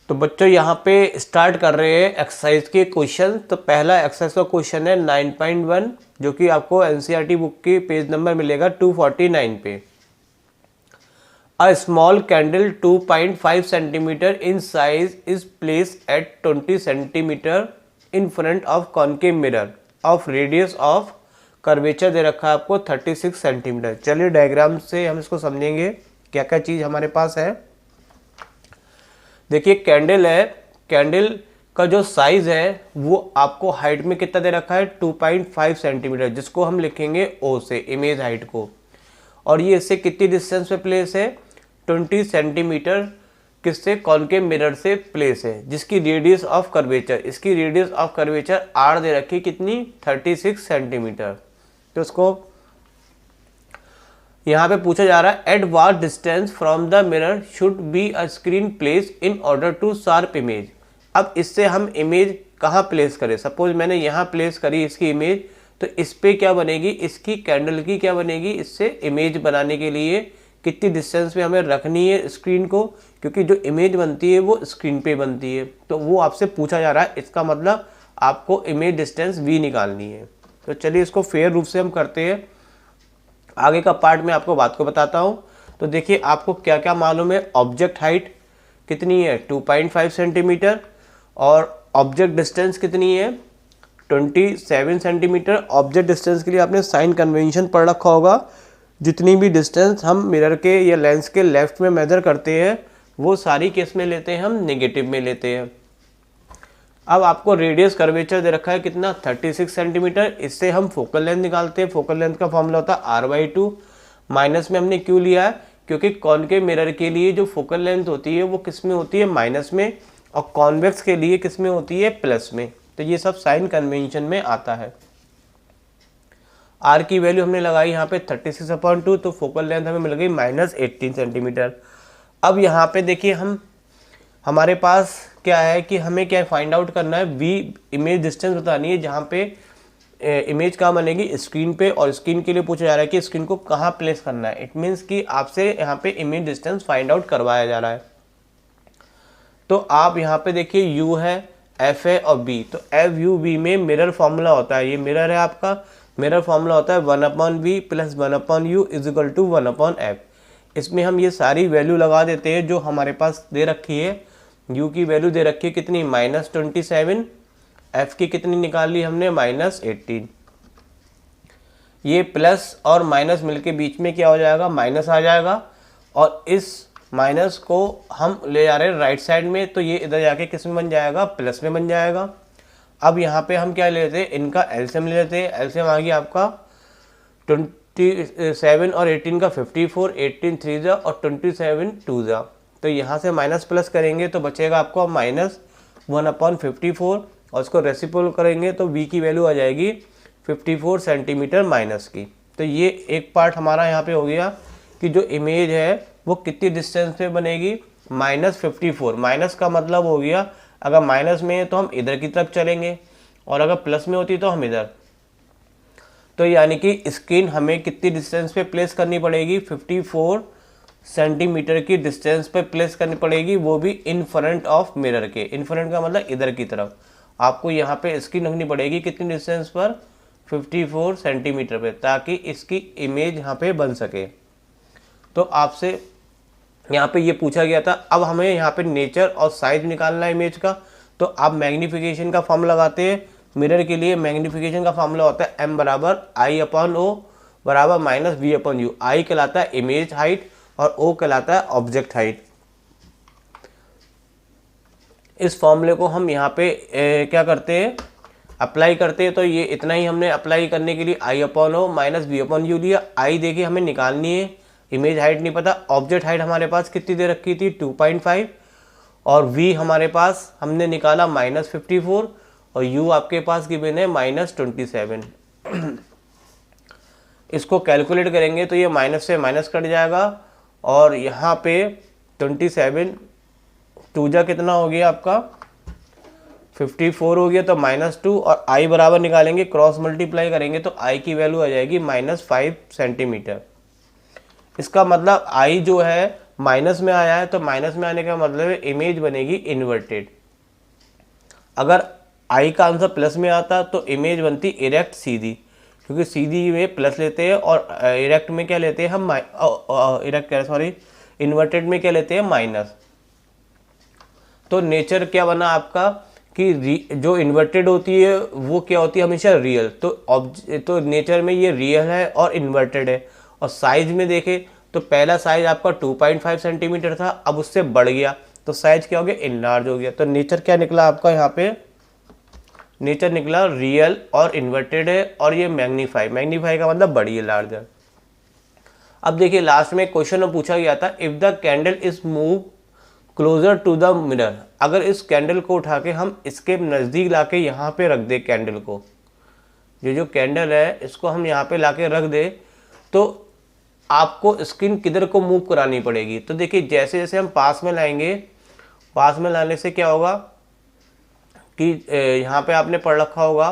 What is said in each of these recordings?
तो बच्चों यहाँ पे स्टार्ट कर रहे हैं एक्सरसाइज के क्वेश्चन। तो पहला एक्सरसाइज का क्वेश्चन है 9.1 जो कि आपको एनसीईआरटी बुक की पेज नंबर मिलेगा 249 पे। A small candle 2.5 centimetre in size is place at 20 centimetre in front of concave mirror of radius of curvature दे रखा है आपको 36 सेंटीमीटर। चलिए डायग्राम से हम इसको समझेंगे क्या क्या चीज़ हमारे पास है। देखिए कैंडल है, कैंडल का जो साइज है वो आपको हाइट में कितना दे रखा है 2.5 सेंटीमीटर, जिसको हम लिखेंगे ओ से इमेज हाइट को। और ये इससे कितनी डिस्टेंस पे प्लेस है 20 सेंटीमीटर किससे कॉनकेव मिरर से प्लेस है, जिसकी रेडियस ऑफ कर्वेचर, इसकी रेडियस ऑफ कर्वेचर आर दे रखी कितनी 36 सेंटीमीटर। तो इसको यहाँ पे पूछा जा रहा है at what distance from the mirror should be a screen place in order to sharp image. अब इससे हम इमेज कहाँ प्लेस करें, सपोज मैंने यहाँ प्लेस करी इसकी इमेज, तो इस पे क्या बनेगी, इसकी कैंडल की क्या बनेगी, इससे इमेज बनाने के लिए कितनी डिस्टेंस पे हमें रखनी है स्क्रीन को, क्योंकि जो इमेज बनती है वो स्क्रीन पे बनती है। तो वो आपसे पूछा जा रहा है, इसका मतलब आपको इमेज डिस्टेंस v निकालनी है। तो चलिए इसको फेयर रूप से हम करते हैं। आगे का पार्ट में आपको बात को बताता हूँ। तो देखिए आपको क्या क्या मालूम है, ऑब्जेक्ट हाइट कितनी है 2.5 सेंटीमीटर और ऑब्जेक्ट डिस्टेंस कितनी है 27 सेंटीमीटर। ऑब्जेक्ट डिस्टेंस के लिए आपने साइन कन्वेंशन पढ़ रखा होगा, जितनी भी डिस्टेंस हम मिरर के या लेंस के लेफ्ट में मेजर करते हैं वो सारी केस में लेते हैं हम नेगेटिव में लेते हैं। अब आपको रेडियस कर्वेचर दे रखा है कितना 36 सेंटीमीटर, इससे हम फोकल लेंथ निकालते हैं। फोकल लेंथ का फॉर्मूला होता है r/2। माइनस में हमने क्यों लिया है, क्योंकि कॉनकेव मिरर के लिए जो फोकल लेंथ होती है वो किस में होती है माइनस में, और कॉन्वेक्स के लिए किस में होती है प्लस में। तो ये सब साइन कन्वेंशन में आता है। r की वैल्यू हमने लगाई यहाँ पे 36/2, तो फोकल लेंथ हमें मिल गई -18 सेंटीमीटर। अब यहाँ पे देखिए हमारे पास क्या है कि हमें क्या फाइंड आउट करना है, v इमेज डिस्टेंस बतानी है जहाँ पे इमेज कहाँ बनेगी स्क्रीन पे, और स्क्रीन के लिए पूछा जा रहा है कि स्क्रीन को कहाँ प्लेस करना है। इट मीन्स कि आपसे यहाँ पे इमेज डिस्टेंस फाइंड आउट करवाया जा रहा है। तो आप यहाँ पे देखिए u है, f है और b। तो f u v में मिरर फॉर्मूला होता है, ये मिरर है आपका, मिरर फॉर्मूला होता है 1/v + 1/u = 1/f। इसमें हम ये सारी वैल्यू लगा देते हैं जो हमारे पास दे रखी है। u की वैल्यू दे रखी है कितनी -27, f की कितनी निकाल ली हमने -18। ये प्लस और माइनस मिलके बीच में क्या हो जाएगा माइनस आ जाएगा, और इस माइनस को हम ले जा रहे हैं राइट साइड में, तो ये इधर जाके किस में बन जाएगा प्लस में बन जाएगा। अब यहाँ पे हम क्या ले लेते हैं, इनका एलसीएम ले लेते हैं। एलसीएम आ गया आपका 27 और 18 का 54, 18 3 जा और 27 2 जा। तो यहाँ से माइनस प्लस करेंगे तो बचेगा आपको -1/54, और इसको रेसिप्रोकल करेंगे तो v की वैल्यू आ जाएगी 54 सेंटीमीटर माइनस की। तो ये एक पार्ट हमारा यहाँ पे हो गया कि जो इमेज है वो कितनी डिस्टेंस पे बनेगी -54। माइनस का मतलब हो गया अगर माइनस में है तो हम इधर की तरफ चलेंगे, और अगर प्लस में होती तो हम इधर। तो यानी कि स्क्रीन हमें कितनी डिस्टेंस पे प्लेस करनी पड़ेगी 54 सेंटीमीटर की डिस्टेंस पे प्लेस करनी पड़ेगी, वो भी इन फ्रंट ऑफ मिरर के। इन फ्रंट का मतलब इधर की तरफ आपको यहाँ पे स्क्रीन रखनी पड़ेगी कितनी डिस्टेंस पर 54 सेंटीमीटर पे, ताकि इसकी इमेज यहाँ पे बन सके। तो आपसे यहाँ पे ये पूछा गया था। अब हमें यहाँ पे नेचर और साइज निकालना है इमेज का। तो आप मैग्नीफिकेशन का फॉर्मूला लगाते हैं मिरर के लिए। मैग्नीफिकेशन का फॉर्मूला होता है m = I/O = -v/u। I कहलाता है इमेज हाइट और O कहलाता है ऑब्जेक्ट हाइट। इस फॉर्मूले को हम यहाँ पे क्या करते हैं अप्लाई करते हैं। तो ये इतना ही हमने अप्लाई करने के लिए I/O -v/u लिया। I देखिए हमें निकालनी है, इमेज हाइट नहीं पता। ऑब्जेक्ट हाइट हमारे पास कितनी दे रखी थी 2.5, और v हमारे पास हमने निकाला -54, और u आपके पास गिवन है -27। इसको कैलकुलेट करेंगे तो ये माइनस से माइनस कट जाएगा, और यहाँ पे 27 2 जा कितना हो गया आपका 54 हो गया, तो -2, और i बराबर निकालेंगे क्रॉस मल्टीप्लाई करेंगे तो i की वैल्यू आ जाएगी -5 सेंटीमीटर। इसका मतलब i जो है माइनस में आया है तो माइनस में आने का मतलब है इमेज बनेगी इन्वर्टेड। अगर आई का आंसर प्लस में आता तो इमेज बनती इरेक्ट सीधी, क्योंकि सीधी में प्लस लेते हैं और इरेक्ट में क्या लेते हैं हम इन्वर्टेड में क्या लेते हैं माइनस। तो नेचर क्या बना आपका कि जो इन्वर्टेड होती है वो क्या होती है हमेशा रियल। तो नेचर में ये रियल है और इन्वर्टेड है। और साइज में देखें तो पहला साइज आपका 2.5 सेंटीमीटर था, अब उससे बढ़ गया तो साइज क्या हो गया इनलार्ज हो गया। तो नेचर क्या निकला आपका यहाँ पे, नेचर निकला रियल और इन्वर्टेड है और ये मैग्नीफाई का मतलब बड़ी है, लार्जर। अब देखिए लास्ट में क्वेश्चन में पूछा गया था if the candle is move closer to the mirror, अगर इस कैंडल को उठा के हम इसके नज़दीक लाके यहाँ पे रख दे कैंडल को, जो कैंडल है इसको हम यहाँ पे लाके रख दे तो आपको स्क्रीन किधर को मूव करानी पड़ेगी। तो देखिए जैसे जैसे हम पास में लाएंगे, पास में लाने से क्या होगा कि यहाँ पे आपने पढ़ रखा होगा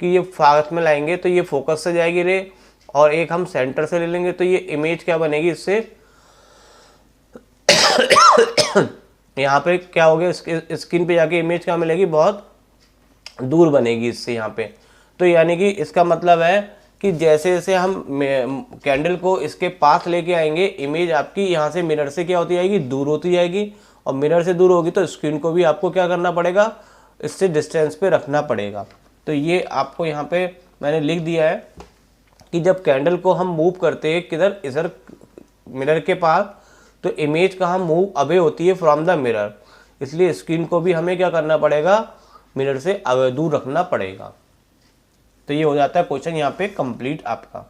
कि ये पास में लाएंगे तो ये फोकस से जाएगी रे, और एक हम सेंटर से ले लेंगे तो ये इमेज क्या बनेगी इससे यहाँ पे क्या हो गया स्क्रीन पे जाके इमेज क्या मिलेगी बहुत दूर बनेगी इससे यहाँ पे। तो यानी कि इसका मतलब है कि जैसे जैसे हम कैंडल को इसके पास लेके आएंगे इमेज आपकी यहाँ से मिरर से क्या होती जाएगी दूर होती जाएगी, और मिरर से दूर होगी तो स्क्रीन को भी आपको क्या करना पड़ेगा इससे डिस्टेंस पे रखना पड़ेगा। तो ये आपको यहाँ पे मैंने लिख दिया है कि जब कैंडल को हम मूव करते हैं किधर इधर मिरर के पास तो इमेज कहाँ मूव अवे होती है फ्रॉम द मिरर, इसलिए स्क्रीन को भी हमें क्या करना पड़ेगा मिरर से दूर रखना पड़ेगा। तो ये हो जाता है क्वेश्चन यहाँ पे कंप्लीट आपका।